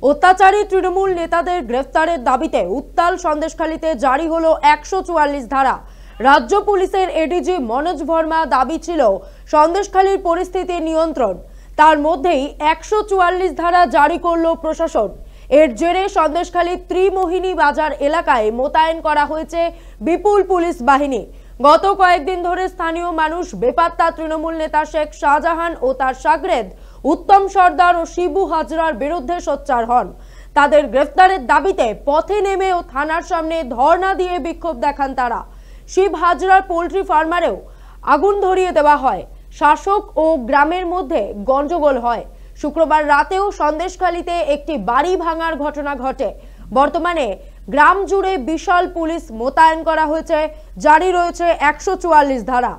অত্যাচারী তৃণমূল নেতাদের গ্রেফতারের দাবিতে উত্তাল সন্দেশখালীতে জারি হলো 144 ধারা। রাজ্য পুলিশের এডিজি মনোজ ভার্মা দাবি ছিল সন্দেশখালীর পরিস্থিতি নিয়ন্ত্রণ, তার মধ্যেই 144 ধারা জারি করলো প্রশাসন। এর জেরে সন্দেশখালীর ত্রিমোহিনী বাজার এলাকায় মোতায়েন করা হয়েছে বিপুল পুলিশ বাহিনী। গত কয়েকদিন ধরে স্থানীয় মানুষ বেপাত্তা তৃণমূল নেতা শেখ শাহজাহান ও তার সাগরেদ উত্তম সর্দার ও শিবু হাজরার বিরুদ্ধে সোচ্চার হন। তাদের গ্রেফতারের দাবিতে পথে নেমে ও থানার সামনে ধর্ণা দিয়ে বিক্ষোভ দেখান তারা। শিব হাজরার পোল্ট্রি ফার্মারেও আগুন ধরিয়ে দেওয়া হয়। শাসক ও গ্রামের মধ্যে গন্ডগোল হয়। শুক্রবার রাতেও সন্দেশখালীতে একটি বাড়ি ভাঙার ঘটনা ঘটে। বর্তমানে গ্রাম জুড়ে বিশাল পুলিশ মোতায়েন করা হয়েছে, জারি রয়েছে 144 ধারা।